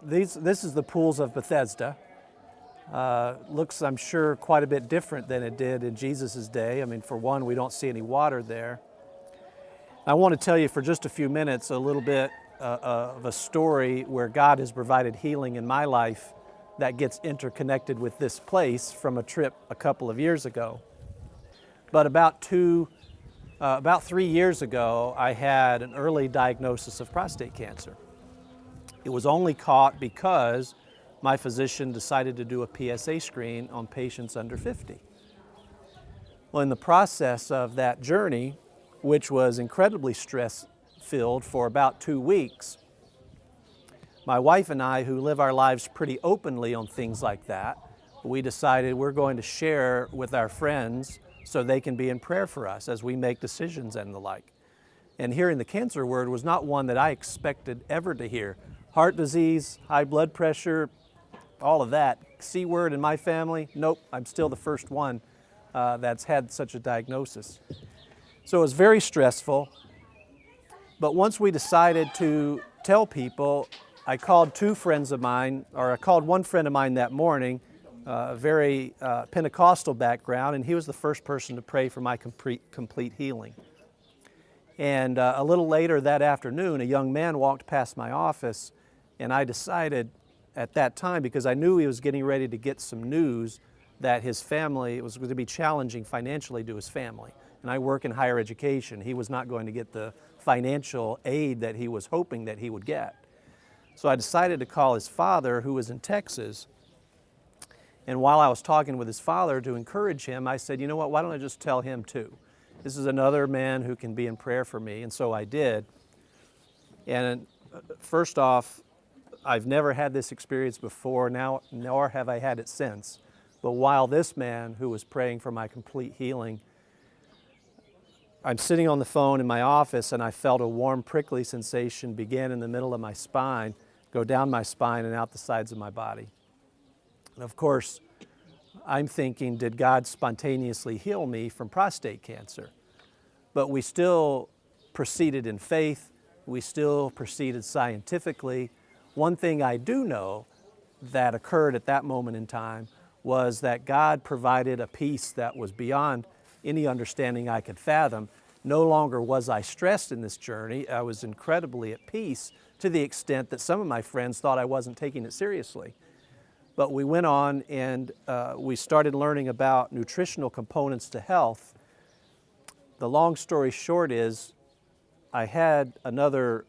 This is the pools of Bethesda. Looks, I'm sure, quite a bit different than it did in Jesus' day. I mean, for one, we don't see any water there. I want to tell you for just a few minutes a little bit of a story where God has provided healing in my life that gets interconnected with this place from a trip a couple of years ago. But about 3 years ago, I had an early diagnosis of prostate cancer. It was only caught because my physician decided to do a PSA screen on patients under 50. Well, in the process of that journey, which was incredibly stress-filled for about 2 weeks, my wife and I, who live our lives pretty openly on things like that, we decided we're going to share with our friends so they can be in prayer for us as we make decisions and the like. And hearing the cancer word was not one that I expected ever to hear. Heart disease, high blood pressure, all of that. C word in my family, nope, I'm still the first one that's had such a diagnosis. So it was very stressful. But once we decided to tell people, I called I called one friend of mine that morning, very Pentecostal background, and he was the first person to pray for my complete healing. And a little later that afternoon, a young man walked past my office, and I decided at that time, because I knew he was getting ready to get some news that his family, it was going to be challenging financially to his family. And I work in higher education. He was not going to get the financial aid that he was hoping that he would get. So I decided to call his father, who was in Texas. And while I was talking with his father to encourage him, I said, you know what, why don't I just tell him too? This is another man who can be in prayer for me. And so I did. And first off, I've never had this experience before, nor have I had it since. But while this man who was praying for my complete healing, I'm sitting on the phone in my office and I felt a warm prickly sensation begin in the middle of my spine, go down my spine and out the sides of my body. And of course, I'm thinking, did God spontaneously heal me from prostate cancer? But we still proceeded in faith. We still proceeded scientifically. One thing I do know that occurred at that moment in time was that God provided a peace that was beyond any understanding I could fathom. No longer was I stressed in this journey. I was incredibly at peace to the extent that some of my friends thought I wasn't taking it seriously. But we went on and we started learning about nutritional components to health. The long story short is I had another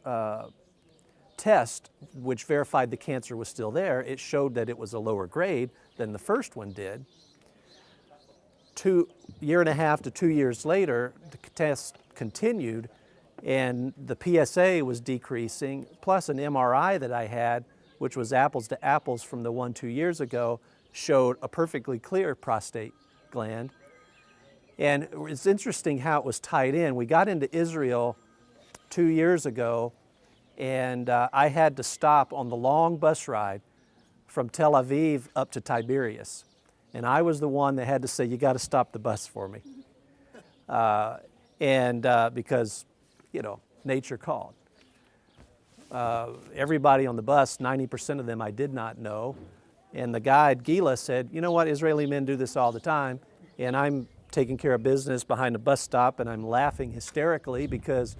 test which verified the cancer was still there. It showed that it was a lower grade than the first one did. 1.5 years to 2 years later, the test continued and the PSA was decreasing, plus an MRI that I had, which was apples to apples from the one 2 years ago, showed a perfectly clear prostate gland. And it's interesting how it was tied in. We got into Israel 2 years ago, and I had to stop on the long bus ride from Tel Aviv up to Tiberias. And I was the one that had to say, you got to stop the bus for me. Because, you know, nature called. Everybody on the bus, 90% of them I did not know. And the guide, Gila, said, you know what, Israeli men do this all the time. And I'm taking care of business behind a bus stop and I'm laughing hysterically because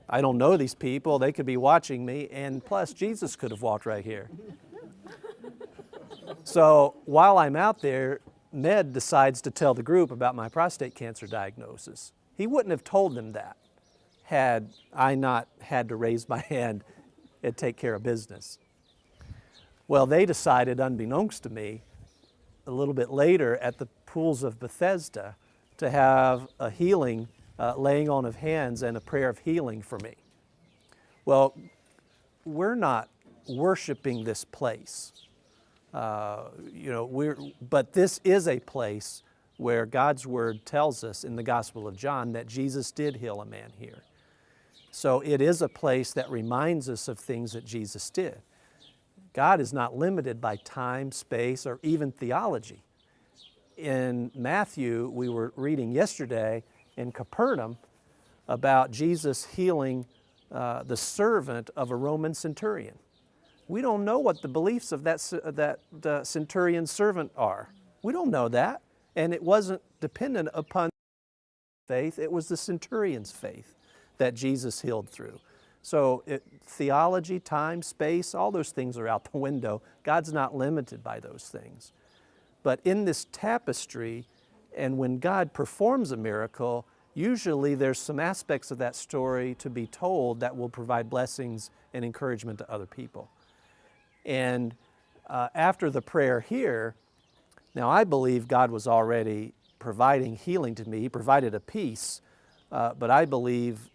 I don't know these people. They could be watching me. And plus, Jesus could have walked right here. So while I'm out there, Ned decides to tell the group about my prostate cancer diagnosis. He wouldn't have told them that had I not had to raise my hand and take care of business. Well, they decided, unbeknownst to me, a little bit later at the pools of Bethesda to have a healing, laying on of hands and a prayer of healing for me. Well, we're not worshiping this place. But this is a place where God's Word tells us in the Gospel of John that Jesus did heal a man here. So it is a place that reminds us of things that Jesus did. God is not limited by time, space, or even theology. In Matthew, we were reading yesterday in Capernaum about Jesus healing the servant of a Roman centurion. We don't know what the beliefs of that centurion's servant are. We don't know that. And it wasn't dependent upon faith, it was the centurion's faith that Jesus healed through. So theology, time, space, all those things are out the window. God's not limited by those things. But in this tapestry, and when God performs a miracle, usually there's some aspects of that story to be told that will provide blessings and encouragement to other people. And after the prayer here, now I believe God was already providing healing to me. He provided a peace, but I believe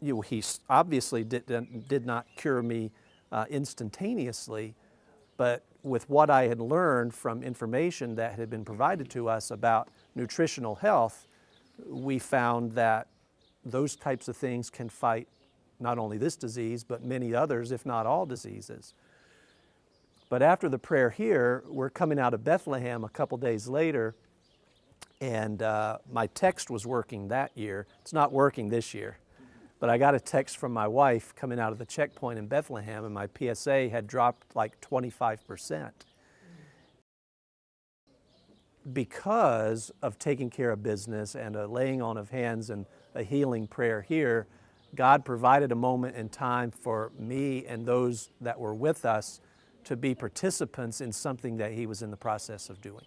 He obviously did not cure me instantaneously, but with what I had learned from information that had been provided to us about nutritional health, we found that those types of things can fight not only this disease, but many others, if not all diseases. But after the prayer here, we're coming out of Bethlehem a couple days later, and my text was working that year. It's not working this year. But I got a text from my wife coming out of the checkpoint in Bethlehem, and my PSA had dropped like 25%. Because of taking care of business and a laying on of hands and a healing prayer here, God provided a moment in time for me and those that were with us to be participants in something that He was in the process of doing.